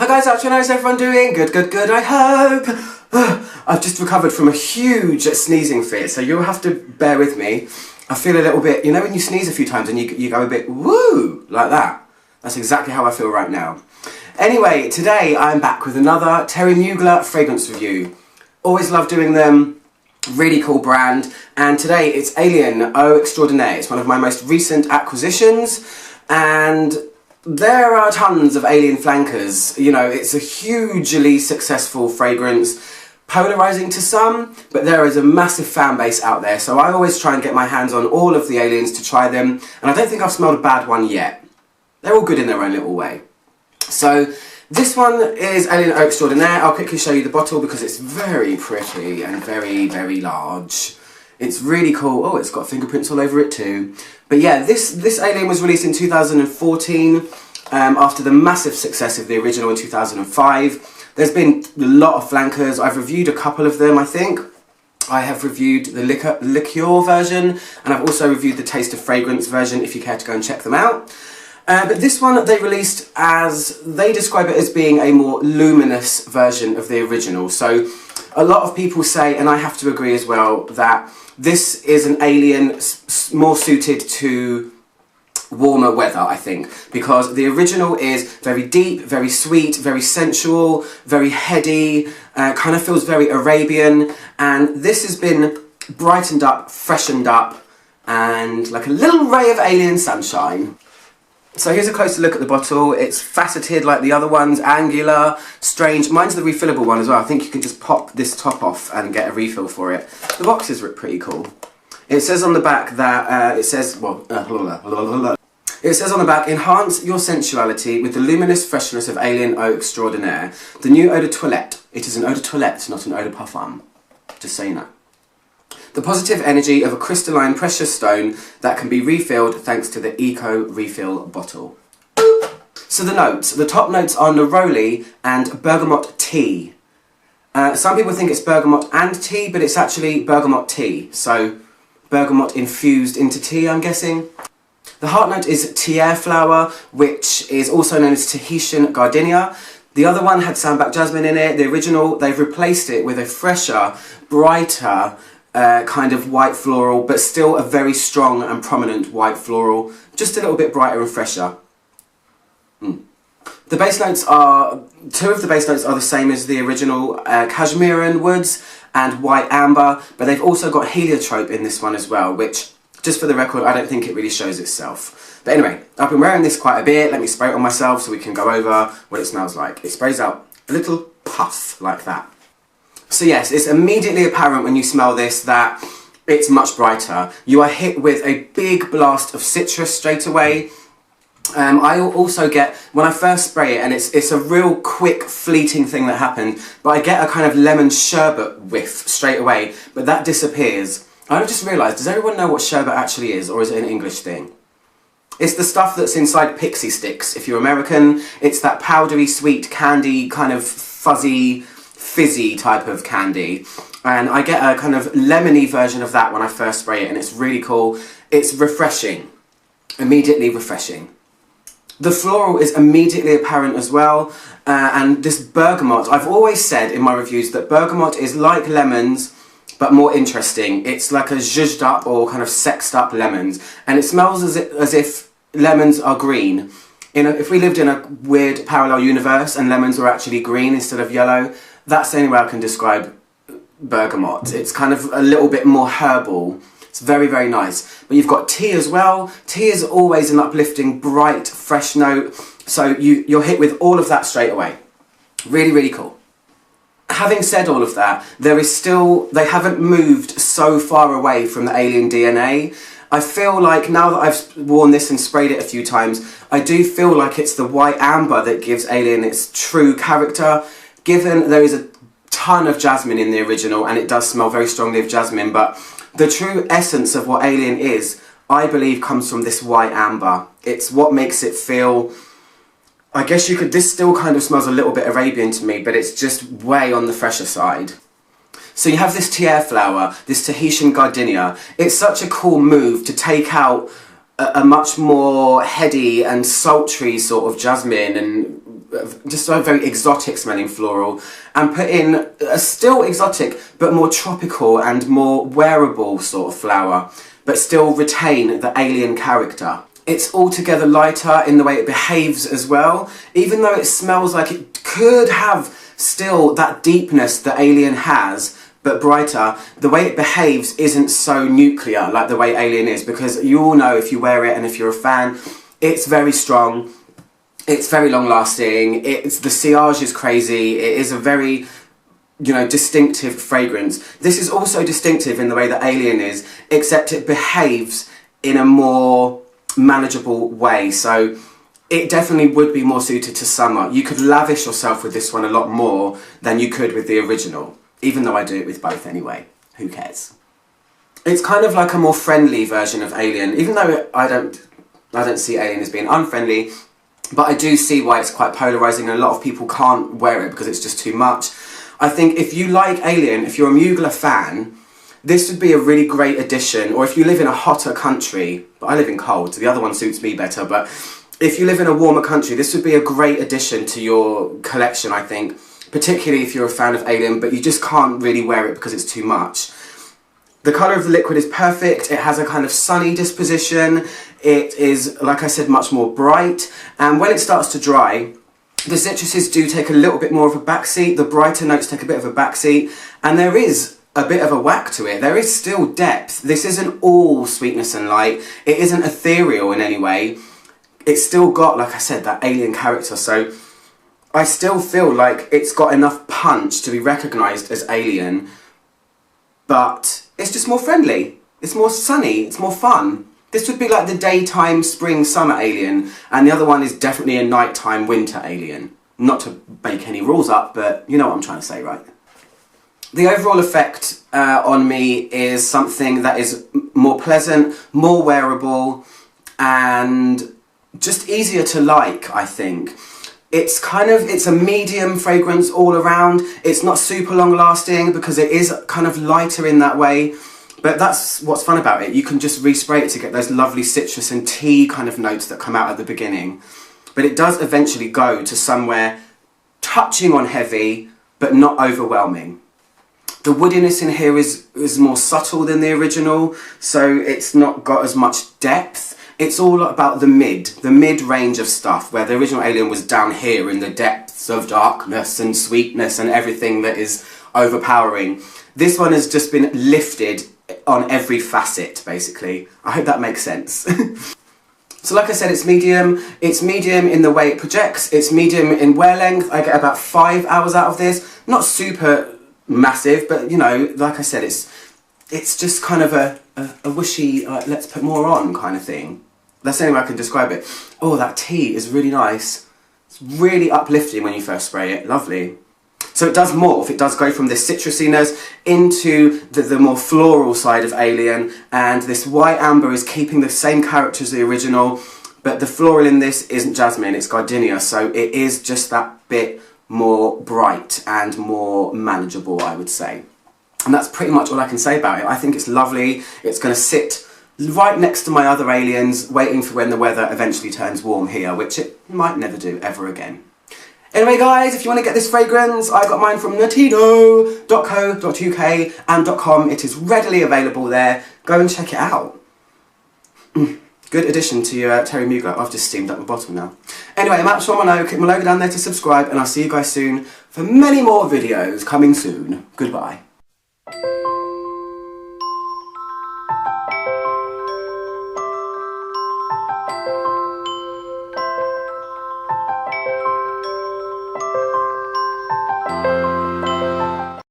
Hi guys, how's everyone doing? Good, I hope. I've just recovered from a huge sneezing fit, so you'll have to bear with me. I feel a little bit, you know when you sneeze a few times and you go a bit woo, like that? That's exactly how I feel right now. Anyway, today I'm back with another Thierry Mugler fragrance review. Always love doing them, really cool brand. And today it's Alien Eau Extraordinaire. It's one of my most recent acquisitions, and there are tons of Alien flankers. You know, it's a hugely successful fragrance, polarizing to some, but there is a massive fan base out there, so I always try and get my hands on all of the Aliens to try them, and I don't think I've smelled a bad one yet. They're all good in their own little way. So this one is Alien Eau Extraordinaire. I'll quickly show you the bottle because it's very pretty and very, very large. It's really cool. Oh, it's got fingerprints all over it too. But yeah, this Alien was released in 2014 after the massive success of the original in 2005. There's been a lot of flankers. I've reviewed a couple of them, I think. I have reviewed the liqueur version, and I've also reviewed the taste of fragrance version if you care to go and check them out. But this one they released as, they describe it as being a more luminous version of the original. So a lot of people say, and I have to agree as well, that this is an Alien more suited to warmer weather, I think, because the original is very deep, very sweet, very sensual, very heady, kind of feels very Arabian, and this has been brightened up, freshened up, and like a little ray of Alien sunshine. So here's a closer look at the bottle. It's faceted like the other ones, angular, strange. Mine's the refillable one as well. I think you can just pop this top off and get a refill for it. The boxes are pretty cool. It says on the back that, it says on the back, enhance your sensuality with the luminous freshness of Alien Eau Extraordinaire. The new eau de toilette. It is an eau de toilette, not an eau de parfum. Just so you know. The positive energy of a crystalline precious stone that can be refilled thanks to the Eco Refill bottle. So the notes. The top notes are neroli and bergamot tea. Some people think it's bergamot and tea, but it's actually bergamot tea. So bergamot infused into tea, I'm guessing. The heart note is tiare flower, which is also known as Tahitian gardenia. The other one had sambac jasmine in it. The original, they've replaced it with a fresher, brighter, kind of white floral, but still a very strong and prominent white floral, just a little bit brighter and fresher. The base notes are, two of the base notes are the same as the original, cashmeran woods and white amber, but they've also got heliotrope in this one as well, which, just for the record, I don't think it really shows itself. But anyway, I've been wearing this quite a bit. Let me spray it on myself so we can go over what it smells like. It sprays out a little puff like that. So yes, it's immediately apparent when you smell this that it's much brighter. You are hit with a big blast of citrus straight away. I also get, when I first spray it, and it's a real quick fleeting thing that happens, but I get a kind of lemon sherbet whiff straight away, but that disappears. I just realised, does everyone know what sherbet actually is, or is it an English thing? It's the stuff that's inside pixie sticks. If you're American, it's that powdery sweet candy, kind of fuzzy, fizzy type of candy, and I get a kind of lemony version of that when I first spray it, and it's really cool. It's refreshing, immediately refreshing. The floral is immediately apparent as well, and this bergamot, I've always said in my reviews that bergamot is like lemons but more interesting. It's like a zhuzhed up or kind of sexed up lemons, and it smells as if lemons are green. If we lived in a weird parallel universe and lemons were actually green instead of yellow, that's the only way I can describe bergamot. It's kind of a little bit more herbal. It's very, very nice. But you've got tea as well. Tea is always an uplifting, bright, fresh note. So you're hit with all of that straight away. Really, really cool. Having said all of that, there is still, they haven't moved so far away from the Alien DNA. I feel like now that I've worn this and sprayed it a few times, I do feel like it's the white amber that gives Alien its true character. Given there is a ton of jasmine in the original, and it does smell very strongly of jasmine, but the true essence of what Alien is, I believe, comes from this white amber. It's what makes it feel, I guess you could, this still kind of smells a little bit Arabian to me, but it's just way on the fresher side. So you have this tiare flower, this Tahitian gardenia. It's such a cool move to take out a much more heady and sultry sort of jasmine and just a very exotic smelling floral, and put in a still exotic but more tropical and more wearable sort of flower, but still retain the alien character. It's altogether lighter in the way it behaves as well. Even though it smells like it could have still that deepness that Alien has, but brighter, the way it behaves isn't so nuclear like the way Alien is, because you all know if you wear it and if you're a fan, it's very strong, it's very long lasting, the sillage is crazy, it is a very, you know, distinctive fragrance. This is also distinctive in the way that Alien is, except it behaves in a more manageable way, so it definitely would be more suited to summer. You could lavish yourself with this one a lot more than you could with the original, even though I do it with both anyway. Who cares? It's kind of like a more friendly version of Alien, even though I don't see Alien as being unfriendly, but I do see why it's quite polarising and a lot of people can't wear it because it's just too much. I think if you like Alien, if you're a Mugler fan, this would be a really great addition, or if you live in a hotter country, but I live in cold, so the other one suits me better, but if you live in a warmer country, this would be a great addition to your collection, I think, particularly if you're a fan of Alien, but you just can't really wear it because it's too much. The colour of the liquid is perfect, it has a kind of sunny disposition, it is, like I said, much more bright, and when it starts to dry, the citruses do take a little bit more of a backseat, the brighter notes take a bit of a backseat, and there is a bit of a whack to it. There is still depth. This isn't all sweetness and light. It isn't ethereal in any way. It's still got, like I said, that Alien character, so I still feel like it's got enough punch to be recognised as Alien, but it's just more friendly. It's more sunny, it's more fun. This would be like the daytime, spring, summer Alien, and the other one is definitely a nighttime, winter Alien. Not to make any rules up, but you know what I'm trying to say, right? The overall effect on me is something that is more pleasant, more wearable, and just easier to like, I think. It's a medium fragrance all around. It's not super long lasting because it is kind of lighter in that way, but that's what's fun about it. You can just respray it to get those lovely citrus and tea kind of notes that come out at the beginning. But it does eventually go to somewhere touching on heavy, but not overwhelming. The woodiness in here is more subtle than the original, so it's not got as much depth. It's all about the mid range of stuff, where the original Alien was down here in the depths of darkness and sweetness and everything that is overpowering. This one has just been lifted on every facet, basically. I hope that makes sense. So like I said, it's medium in the way it projects, it's medium in wear length. I get about 5 hours out of this. Not super massive, but you know, like I said, it's just kind of a wishy, let's put more on kind of thing. That's the only way I can describe it. Oh, that tea is really nice. It's really uplifting when you first spray it, lovely. So it does morph, it does go from this citrusiness into the more floral side of Alien, and this white amber is keeping the same character as the original, but the floral in this isn't jasmine, it's gardenia, so it is just that bit more bright and more manageable, I would say. And that's pretty much all I can say about it. I think it's lovely. It's going to sit right next to my other Aliens, waiting for when the weather eventually turns warm here, which it might never do ever again. Anyway guys, if you want to get this fragrance, I got mine from natido.co.uk and .com. It is readily available there. Go and check it out. Good addition to your Thierry Mugler. I've just steamed up my bottle now. Anyway, I'm at Sean Click my logo down there to subscribe, and I'll see you guys soon for many more videos coming soon. Goodbye.